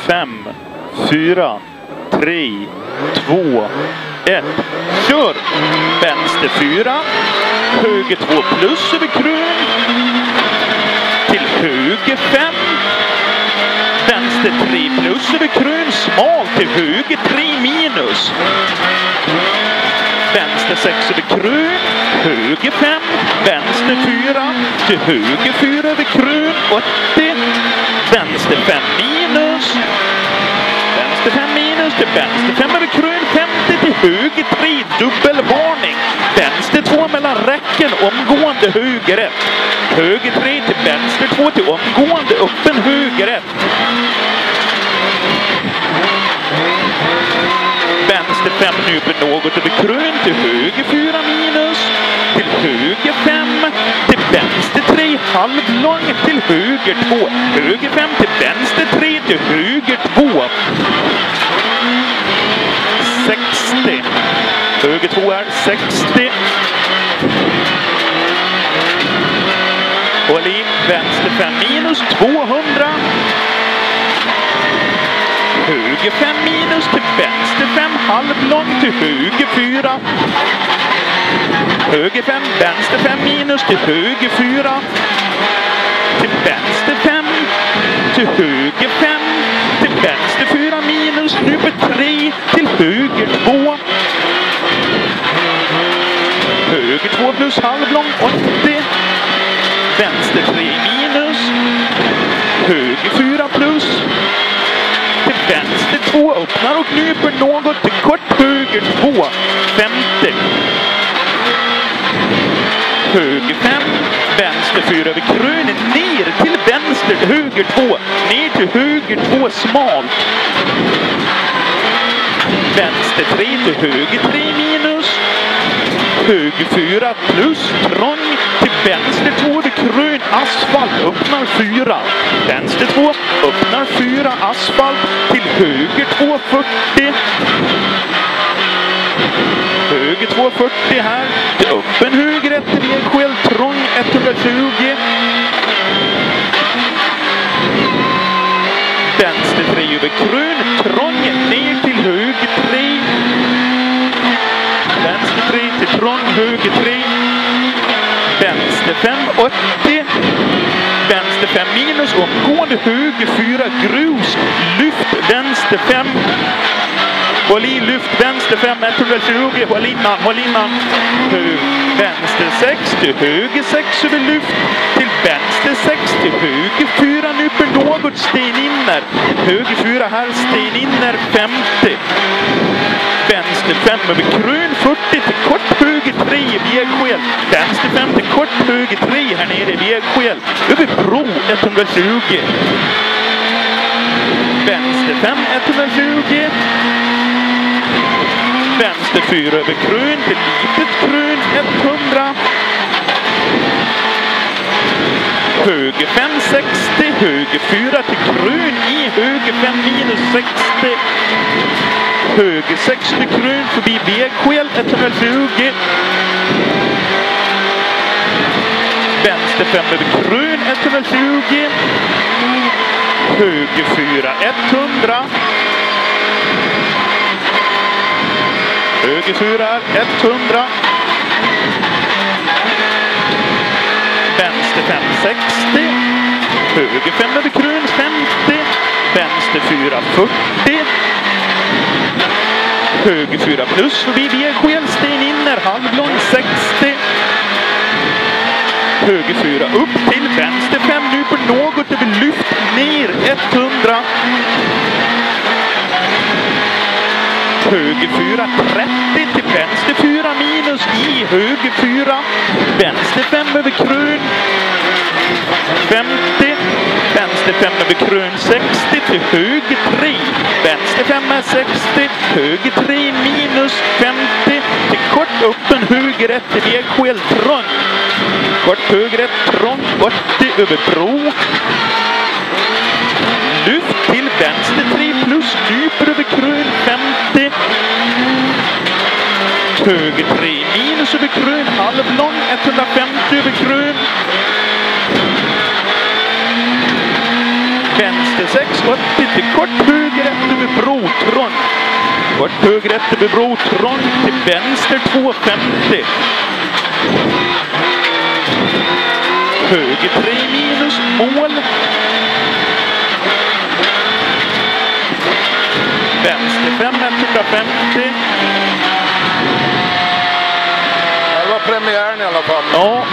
5, 4, 3, 2, 1. Kör! Vänster 4. Höger 2 plus över krön. Till höger 5. Vänster 3 plus över krön. Smal till höger 3 minus. Vänster 6 över krön. Höger 5. Vänster 4. Till höger 4 över krön. 80. Vänster 5 minus. Vänster 5 minus till vänster 5 över krön. 50 till höger 3. Dubbelvarning. Vänster 2 mellan räcken. Omgående höger 1. Höger 3 till vänster 2 till omgående öppen höger 1. Vänster 5 nu något över krön till höger 4 minus. Till höger 5. Till vänster 3 halvlång till höger 2. Höger 5 till vänster 3 till höger 2. 60. Höger 2 är 60. Håll i. Vänster 5 minus 200. Höger 5 minus till vänster 5 halvlång till höger 4. Höger 5, vänster 5 minus till höger 4. Till vänster 5. Till höger 5. Till vänster 4 minus. Nu på 3 till höger 2. Höger 2 plus halvlång 80. Vänster 3 minus. Höger 4 plus. Till vänster 2 öppnar och knyper något till kort höger 2. 50. Höger 5. Vänster 4 över krönen. Ner till vänster höger 2. Ner till höger 2 smalt. Vänster 3 till höger 3 minus. Höger 4 plus trång. Till vänster 2 över krön. Asfalt öppnar 4. Vänster 2 öppnar 4 asfalt. Till höger 2 40. Höger 240 här. Till öppen höger 1 till vägskäl. Trång 120. Vänster 3 över krön. Trång ner till höger 3. Vänster 3 till trång höger 3. Vänster 5 80. Vänster 5 minus. Omgående höger 4 grus. Lyft vänster 5. Håll i, lyft vänster 5, 120, håll innan. Vänster 6 till höger 6 över lyft. Till vänster 6 till höger 4 nyper något steninner. Höger 4 här steninner 50. Vänster 5 över krön 40 till kort höger 3 i vägskäl. Vänster 5 till kort höger 3 här nere i vägskäl. Över bro 120. Vänster 5 120. Vänster 4 över krön till litet krön 100. Höger 5 60. Höger 4 till krön i höger 5 minus 60. Höger 6 till krön förbi vägskäl 120. Vänster 5 över krön 120. Höger 4 100. Höger 4 100. Vänster 5 60. Höger 5 över krön 50. Vänster 4 40. Höger 4 plus förbi vägskäl steninner halvlång 60. Höger 4 upp till vänster 5 nu på något över lyft ner 100. Höger 4 30 till vänster 4 minus i höger 4. Vänster 5 över krön 50. Vänster 5 över krön 60 till höger 3. Vänster 5 är 60. Höger 3 minus 50. Till kort öppen höger 1 till vägskäl trång. Kort höger 1 trång 80 över bro. Lyft till vänster 3 plus nyper över krön 50. Höger 3 minus över krön halvlång 150 över krön. Vänster 6 80 till kort höger Ätterbybro, trångt. Vart höger Ätterbybro, trångt till vänster 250. Höger 3 minus, mål. Vänster 5, 150. Det var premiären i alla fall. Ja.